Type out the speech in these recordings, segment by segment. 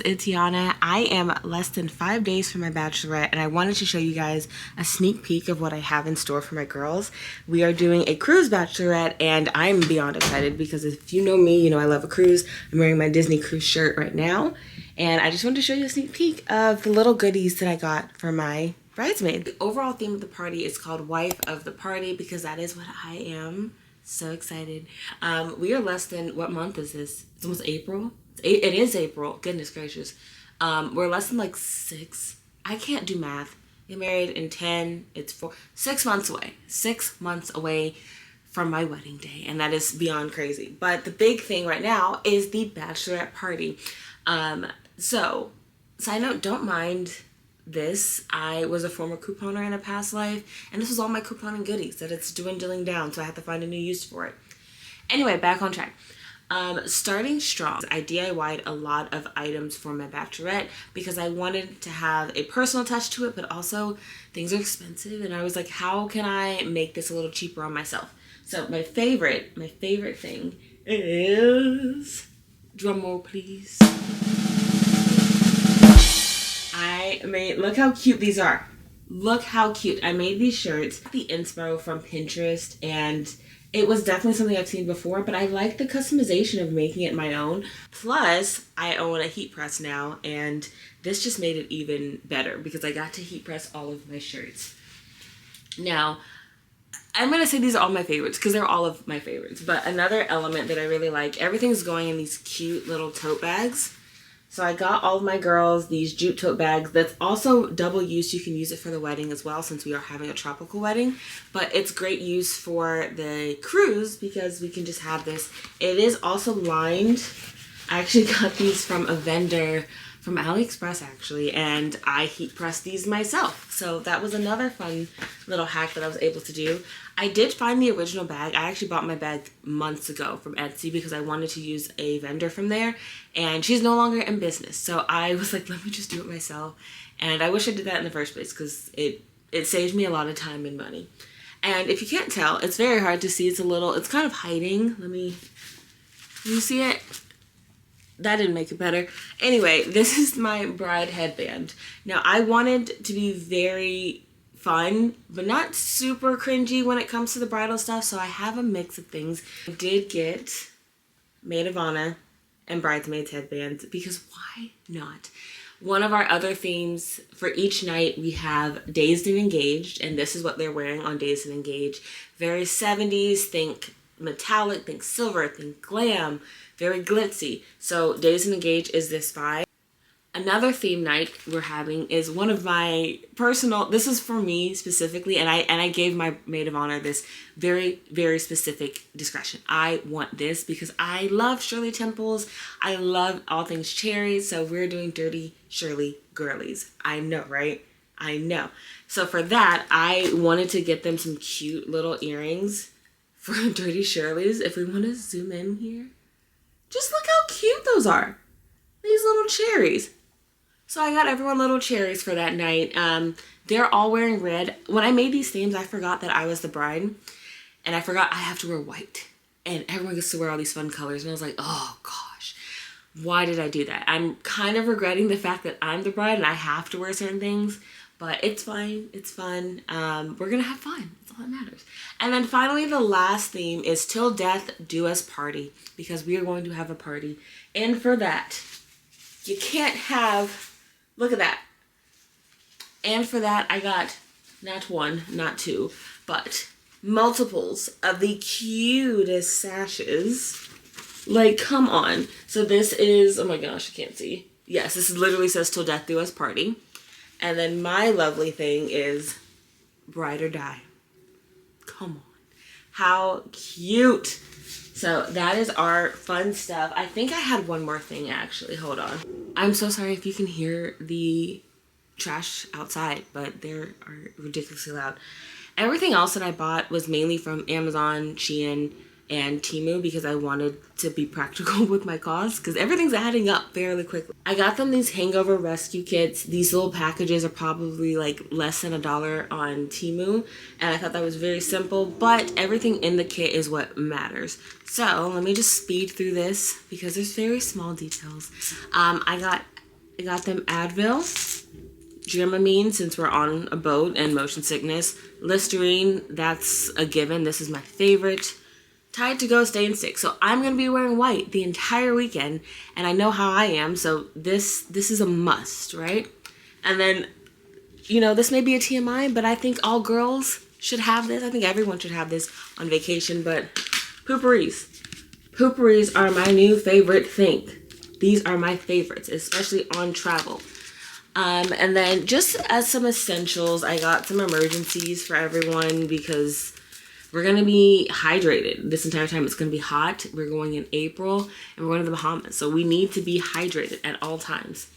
it's Yana. I am less than 5 days from my bachelorette and I wanted to show you guys a sneak peek of what I have in store for my girls. We are doing a cruise bachelorette and I'm beyond excited because if you know me, you know I love a cruise. I'm wearing my Disney cruise shirt right now and I just wanted to show you a sneak peek of the little goodies that I got for my bridesmaid. The overall theme of the party is called Wife of the Party because that is what I am. So excited. We are less than, what month is this? It's almost April. It is April. Goodness gracious. We're less than like 6. I can't do math. Get married in 10. It's 6 months away. 6 months away from my wedding day. And that is beyond crazy. But the big thing right now is the bachelorette party. So, side note, don't mind this. I was a former couponer in a past life, and this was all my couponing goodies that it's dwindling down, so I have to find a new use for it. Anyway, back on track. Starting strong, I DIY'd a lot of items for my bachelorette because I wanted to have a personal touch to it, but also things are expensive, and I was like, how can I make this a little cheaper on myself? So my favorite thing is, drum roll please. Look how cute these are. Look how cute. I made these shirts, the inspo from Pinterest, and it was definitely something I've seen before, but I like the customization of making it my own. Plus, I own a heat press now, and this just made it even better because I got to heat press all of my shirts. Now, I'm going to say these are all my favorites because they're all of my favorites, but another element that I really like, everything's going in these cute little tote bags. So I got all of my girls these jute tote bags. That's also double use. You can use it for the wedding as well since we are having a tropical wedding. But it's great use for the cruise because we can just have this. It is also lined. I actually got these from a vendor from AliExpress actually, and I heat pressed these myself. So that was another fun little hack that I was able to do. I did find the original bag. I actually bought my bag months ago from Etsy because I wanted to use a vendor from there, and she's no longer in business. So I was like, let me just do it myself. And I wish I did that in the first place because it saved me a lot of time and money. And if you can't tell, it's very hard to see. It's kind of hiding. Can you see it? That didn't make it better. Anyway, this is my bride headband. Now, I wanted to be very fun, but not super cringy when it comes to the bridal stuff, so I have a mix of things. I did get maid of honor and bridesmaids headbands because why not? One of our other themes for each night, we have Dazed and Engaged, and this is what they're wearing on Dazed and Engaged. Very 70s, think metallic, think silver, think glam, very glitzy. So Dazed and Engaged is this vibe. Another theme night we're having is one of my personal, this is for me specifically, and I gave my maid of honor this very, very specific discretion. I want this because I love Shirley Temples. I love all things cherries, so we're doing Dirty Shirley girlies. I know, right? I know. So for that, I wanted to get them some cute little earrings for Dirty Shirleys. If we want to zoom in here, just look how cute those are. These little cherries. So I got everyone little cherries for that night. They're all wearing red. When I made these themes, I forgot that I was the bride. And I forgot I have to wear white. And everyone gets to wear all these fun colors. And I was like, oh gosh, why did I do that? I'm kind of regretting the fact that I'm the bride and I have to wear certain things. But it's fine. It's fun. We're going to have fun. That's all that matters. And then finally, the last theme is Till Death Do Us Party. Because we are going to have a party. And for that, you can't have... Look at that. And for that, I got not one, not two, but multiples of the cutest sashes. Like, come on. So this is, oh my gosh, I can't see. Yes, this literally says Till Death Do Us Party. And then my lovely thing is Bride or Die. Come on. How cute. So that is our fun stuff. I think I had one more thing actually. Hold on. I'm so sorry if you can hear the trash outside, but they are ridiculously loud. Everything else that I bought was mainly from Amazon, Shein, and Temu because I wanted to be practical with my costs because everything's adding up fairly quickly. I got them these hangover rescue kits. These little packages are probably like less than $1 on Temu, and I thought that was very simple, but everything in the kit is what matters. So let me just speed through this because there's very small details. I got I got them Advil, Dramamine, since we're on a boat, and motion sickness. Listerine, that's a given. This is my favorite. Tide to go, stay and stick. So I'm gonna be wearing white the entire weekend, and I know how I am, so this is a must, right? And then, you know, this may be a TMI, but I think all girls should have this. I think everyone should have this on vacation, but pooperies. Pooperies are my new favorite thing. These are my favorites, especially on travel. And then just as some essentials, I got some emergencies for everyone because we're going to be hydrated this entire time. It's going to be hot. We're going in April and we're going to the Bahamas. So we need to be hydrated at all times.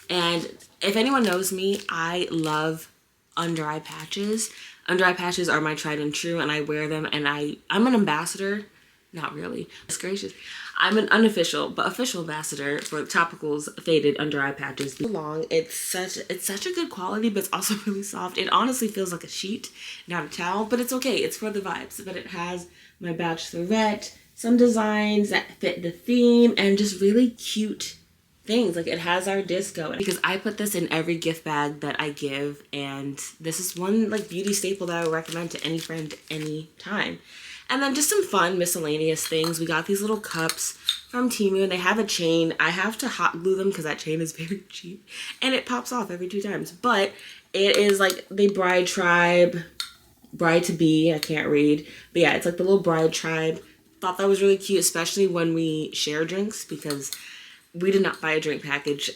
And if anyone knows me, I love under eye patches. Under eye patches are my tried and true, and I wear them, and I'm an ambassador. Not really. It's gracious. I'm an unofficial but official ambassador for Topical's faded under eye patches. It's such a good quality, but it's also really soft. It honestly feels like a sheet, not a towel, but it's okay. It's for the vibes. But it has my Bachelorette, some designs that fit the theme, and just really cute things. Like, it has our disco, because I put this in every gift bag that I give, and this is one like beauty staple that I would recommend to any friend anytime. And then just some fun miscellaneous things. We got these little cups from Temu, and they have a chain. I have to hot glue them because that chain is very cheap and it pops off every 2 times. But it is like the bride tribe, bride to be, I can't read. But yeah, it's like the little bride tribe. Thought that was really cute, especially when we share drinks, because we did not buy a drink package.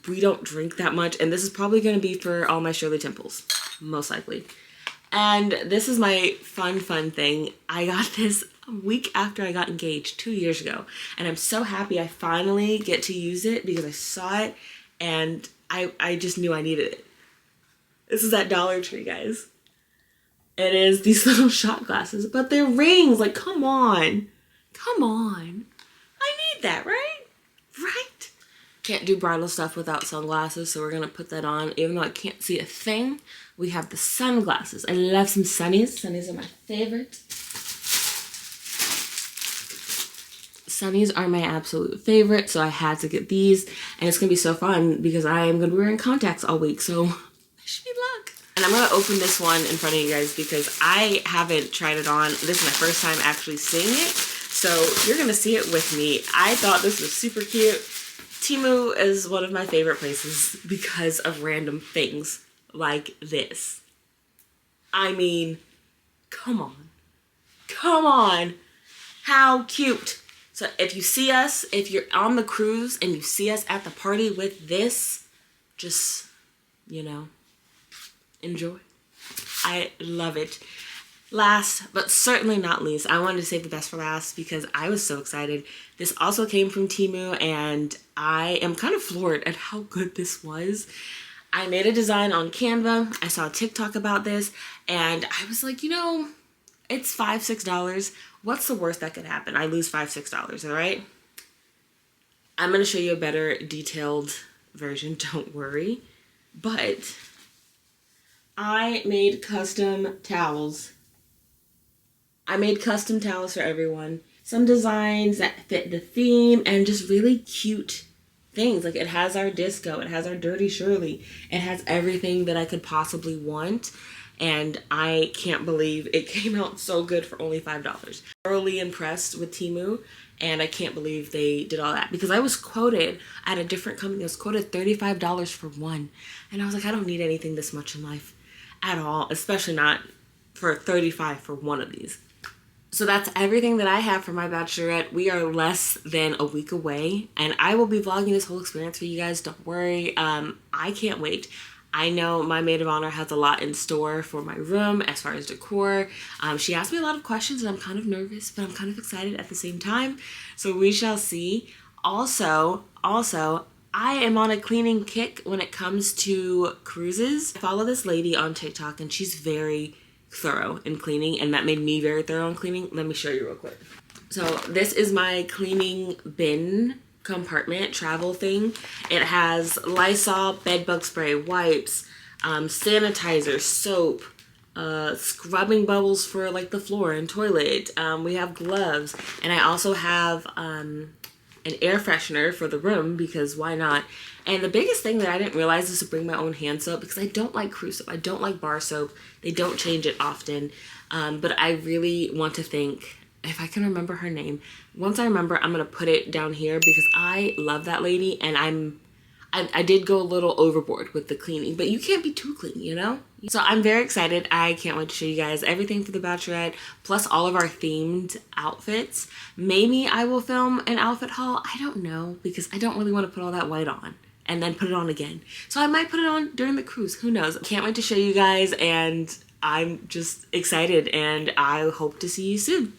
We don't drink that much, and this is probably going to be for all my Shirley Temples, most likely. And this is my fun thing. I got this a week after I got engaged 2 years ago, and I'm so happy I finally get to use it because I saw it and I just knew I needed it. This is at Dollar Tree, guys. It is these little shot glasses, but they're rings. Like, come on. Come on. I need that, right? Right? Can't do bridal stuff without sunglasses, so we're gonna put that on. Even though I can't see a thing, we have the sunglasses. I love some sunnies. Sunnies are my favorite. Sunnies are my absolute favorite, so I had to get these. And it's gonna be so fun because I am gonna be wearing contacts all week, so wish me luck. And I'm gonna open this one in front of you guys because I haven't tried it on. This is my first time actually seeing it, so you're gonna see it with me. I thought this was super cute. Temu is one of my favorite places because of random things like this. I mean, come on. Come on. How cute. So if you see us, if you're on the cruise and you see us at the party with this, just, you know, enjoy. I love it. Last, but certainly not least, I wanted to save the best for last because I was so excited. This also came from Temu, and I am kind of floored at how good this was. I made a design on Canva. I saw a TikTok about this, and I was like, you know, it's $5, $6. What's the worst that could happen? I lose $5, $6, all right? I'm going to show you a better detailed version, don't worry. But I made custom towels. I made custom towels for everyone. Some designs that fit the theme and just really cute things. Like, it has our disco, it has our Dirty Shirley, it has everything that I could possibly want, and I can't believe it came out so good for only $5. Thoroughly impressed with Temu, and I can't believe they did all that because I was quoted at a different company. I was quoted $35 for one, and I was like, I don't need anything this much in life at all, especially not for $35 for one of these. So that's everything that I have for my bachelorette. We are less than a week away, and I will be vlogging this whole experience for you guys. Don't worry. I can't wait. I know my maid of honor has a lot in store for my room as far as decor. She asked me a lot of questions, and I'm kind of nervous, but I'm kind of excited at the same time. So we shall see. Also, I am on a cleaning kick when it comes to cruises. I follow this lady on TikTok, and she's very thorough in cleaning, and that made me very thorough in cleaning. Let me show you real quick. So this is my cleaning bin compartment travel thing. It has Lysol, bed bug spray, wipes, sanitizer, soap, scrubbing bubbles for like the floor and toilet. We have gloves, and I also have an air freshener for the room because why not? And the biggest thing that I didn't realize is to bring my own hand soap because I don't like cruise soap. I don't like bar soap. They don't change it often. But I really want to thank, if I can remember her name. Once I remember, I'm going to put it down here because I love that lady, and I did go a little overboard with the cleaning, but you can't be too clean, you know? So I'm very excited. I can't wait to show you guys everything for the Bachelorette, plus all of our themed outfits. Maybe I will film an outfit haul. I don't know, because I don't really want to put all that white on and then put it on again. So I might put it on during the cruise. Who knows? Can't wait to show you guys, and I'm just excited, and I hope to see you soon.